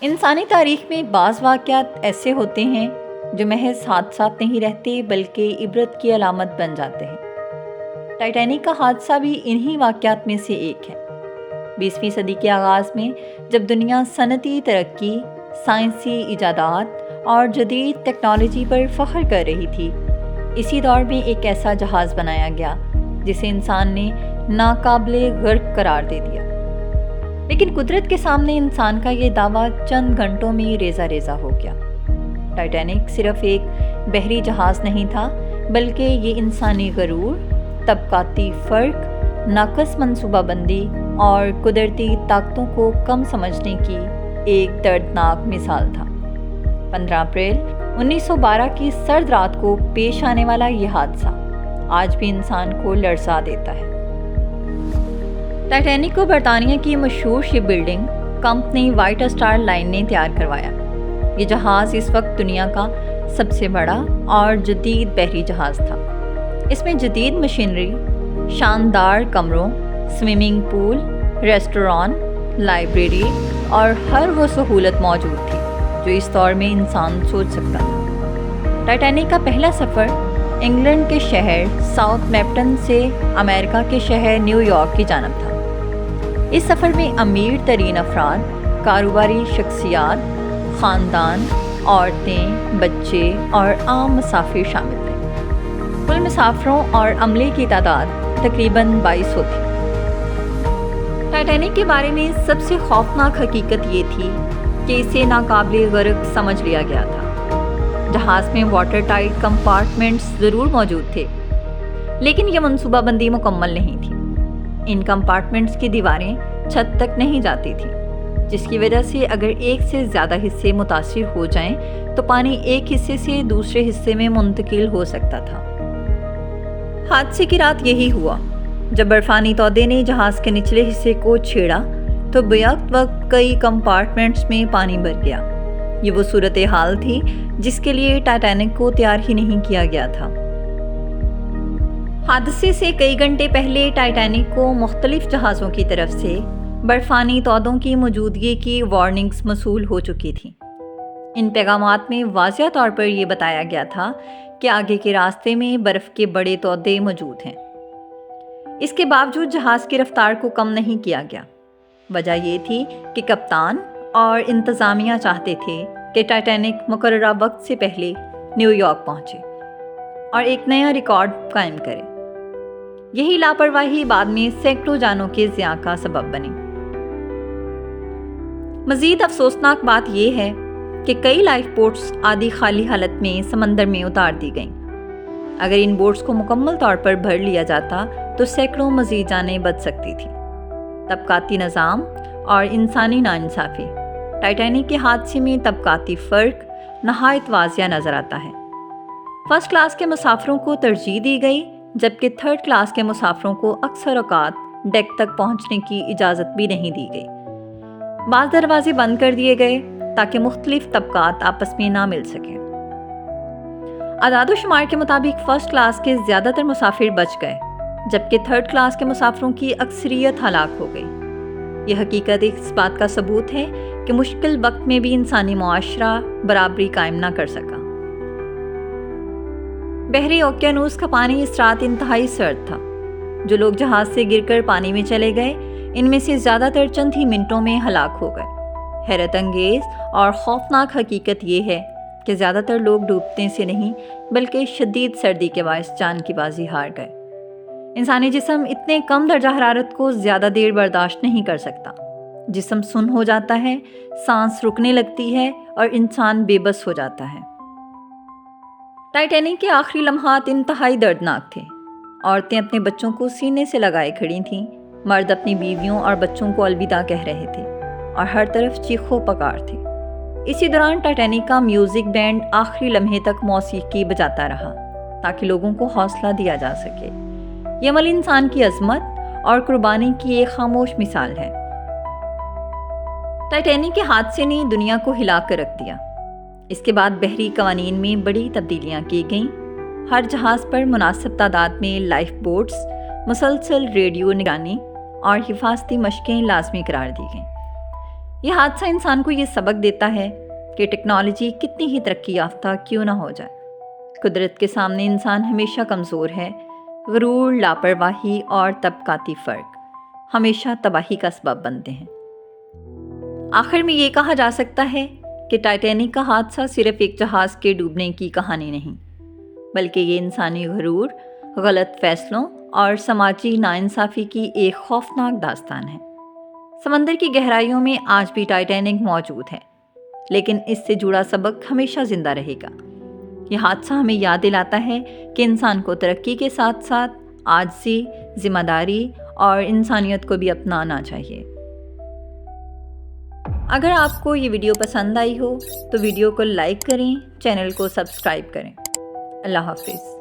انسانی تاریخ میں بعض واقعات ایسے ہوتے ہیں جو محض حادثات نہیں رہتے بلکہ عبرت کی علامت بن جاتے ہیں۔ ٹائٹینک کا حادثہ بھی انہی واقعات میں سے ایک ہے۔ 20ویں صدی کے آغاز میں جب دنیا صنعتی ترقی، سائنسی ایجادات اور جدید ٹیکنالوجی پر فخر کر رہی تھی، اسی دور میں ایک ایسا جہاز بنایا گیا جسے انسان نے ناقابل غرق قرار دے دیا۔ لیکن قدرت کے سامنے انسان کا یہ دعویٰ چند گھنٹوں میں ریزہ ریزہ ہو گیا۔ ٹائٹینک صرف ایک بحری جہاز نہیں تھا، بلکہ یہ انسانی غرور، طبقاتی فرق، ناقص منصوبہ بندی اور قدرتی طاقتوں کو کم سمجھنے کی ایک دردناک مثال تھا۔ 15 اپریل 1912 کی سرد رات کو پیش آنے والا یہ حادثہ آج بھی انسان کو لرزا دیتا ہے۔ ٹائٹینک کو برطانیہ کی مشہور ship building company White Star Line نے تیار کروایا۔ یہ جہاز اس وقت دنیا کا سب سے بڑا اور جدید بحری جہاز تھا۔ اس میں جدید مشینری، شاندار کمروں، سوئمنگ پول، ریسٹوران، لائبریری اور ہر وہ سہولت موجود تھی جو اس دور میں انسان سوچ سکتا تھا۔ ٹائٹینک کا پہلا سفر انگلینڈ کے شہر ساؤتھ میپٹن سے امریکہ کے شہر نیو یارک کی جانب تھا۔ اس سفر میں امیر ترین افراد، کاروباری شخصیات، خاندان، عورتیں، بچے اور عام مسافر شامل تھے۔ کل مسافروں اور عملے کی تعداد تقریباً 2200 تھی۔ ٹائٹینک کے بارے میں سب سے خوفناک حقیقت یہ تھی کہ اسے ناقابل غرق سمجھ لیا گیا تھا۔ جہاز میں واٹر ٹائٹ کمپارٹمنٹس ضرور موجود تھے، لیکن یہ منصوبہ بندی مکمل نہیں تھی۔ ان کمپارٹمنٹس کی دیواریں چھت تک نہیں جاتی تھیں، جس کی وجہ سے اگر ایک سے زیادہ حصے متاثر ہو جائیں تو پانی ایک حصے سے دوسرے حصے میں منتقل ہو سکتا تھا۔ حادثے کی رات یہی ہوا۔ جب برفانی تودے نے جہاز کے نچلے حصے کو چھیڑا تو بیک وقت کئی کمپارٹمنٹس میں پانی بھر گیا۔ یہ وہ صورتحال تھی جس کے لیے ٹائٹینک کو تیار ہی نہیں کیا گیا تھا۔ حادثے سے کئی گھنٹے پہلے ٹائٹینک کو مختلف جہازوں کی طرف سے برفانی تودوں کی موجودگی کی وارننگز موصول ہو چکی تھیں۔ ان پیغامات میں واضح طور پر یہ بتایا گیا تھا کہ آگے کے راستے میں برف کے بڑے تودے موجود ہیں۔ اس کے باوجود جہاز کی رفتار کو کم نہیں کیا گیا۔ وجہ یہ تھی کہ کپتان اور انتظامیہ چاہتے تھے کہ ٹائٹینک مقررہ وقت سے پہلے نیو یارک پہنچے اور ایک نیا ریکارڈ قائم کرے۔ یہی لاپرواہی بعد میں سینکڑوں جانوں کے ضیاع کا سبب بنی۔ مزید افسوسناک بات یہ ہے کہ کئی لائف بوٹس آدھی خالی حالت میں سمندر میں اتار دی گئیں۔ اگر ان بوٹس کو مکمل طور پر بھر لیا جاتا تو سینکڑوں مزید جانیں بچ سکتی تھیں۔ طبقاتی نظام اور انسانی ناانصافی۔ ٹائٹینک کے حادثے میں طبقاتی فرق نہایت واضح نظر آتا ہے۔ فرسٹ کلاس کے مسافروں کو ترجیح دی گئی، جبکہ تھرڈ کلاس کے مسافروں کو اکثر اوقات ڈیک تک پہنچنے کی اجازت بھی نہیں دی گئی۔ بعض دروازے بند کر دیے گئے تاکہ مختلف طبقات آپس میں نہ مل سکیں۔ اعداد و شمار کے مطابق فرسٹ کلاس کے زیادہ تر مسافر بچ گئے، جبکہ تھرڈ کلاس کے مسافروں کی اکثریت ہلاک ہو گئی۔ یہ حقیقت اس بات کا ثبوت ہے کہ مشکل وقت میں بھی انسانی معاشرہ برابری قائم نہ کر سکا۔ بحری اوقیانوس کا پانی اس رات انتہائی سرد تھا۔ جو لوگ جہاز سے گر کر پانی میں چلے گئے، ان میں سے زیادہ تر چند ہی منٹوں میں ہلاک ہو گئے۔ حیرت انگیز اور خوفناک حقیقت یہ ہے کہ زیادہ تر لوگ ڈوبنے سے نہیں بلکہ شدید سردی کے باعث جان کی بازی ہار گئے۔ انسانی جسم اتنے کم درجہ حرارت کو زیادہ دیر برداشت نہیں کر سکتا۔ جسم سن ہو جاتا ہے، سانس رکنے لگتی ہے اور انسان بے بس ہو جاتا ہے۔ ٹائٹینک کے آخری لمحات انتہائی دردناک تھے۔ عورتیں اپنے بچوں کو سینے سے لگائے کھڑی تھیں، مرد اپنی بیویوں اور بچوں کو الوداع کہہ رہے تھے اور ہر طرف چیخ و پکار تھی۔ اسی دوران ٹائٹینک کا میوزک بینڈ آخری لمحے تک موسیقی بجاتا رہا تاکہ لوگوں کو حوصلہ دیا جا سکے۔ یہ عمل انسان کی عظمت اور قربانی کی ایک خاموش مثال ہے۔ ٹائٹینک کے حادثے نے دنیا کو ہلا کر رکھ دیا۔ اس کے بعد بحری قوانین میں بڑی تبدیلیاں کی گئیں۔ ہر جہاز پر مناسب تعداد میں لائف بوٹس، مسلسل ریڈیو نگرانی اور حفاظتی مشقیں لازمی قرار دی گئیں۔ یہ حادثہ انسان کو یہ سبق دیتا ہے کہ ٹیکنالوجی کتنی ہی ترقی یافتہ کیوں نہ ہو جائے، قدرت کے سامنے انسان ہمیشہ کمزور ہے۔ غرور، لاپرواہی اور طبقاتی فرق ہمیشہ تباہی کا سبب بنتے ہیں۔ آخر میں یہ کہا جا سکتا ہے کہ ٹائٹینک کا حادثہ صرف ایک جہاز کے ڈوبنے کی کہانی نہیں، بلکہ یہ انسانی غرور، غلط فیصلوں اور سماجی ناانصافی کی ایک خوفناک داستان ہے۔ سمندر کی گہرائیوں میں آج بھی ٹائٹینک موجود ہے، لیکن اس سے جڑا سبق ہمیشہ زندہ رہے گا۔ یہ حادثہ ہمیں یاد دلاتا ہے کہ انسان کو ترقی کے ساتھ ساتھ عاجزی، ذمہ داری اور انسانیت کو بھی اپنانا چاہیے۔ اگر آپ کو یہ ویڈیو پسند آئی ہو تو ویڈیو کو لائک کریں، چینل کو سبسکرائب کریں۔ اللہ حافظ۔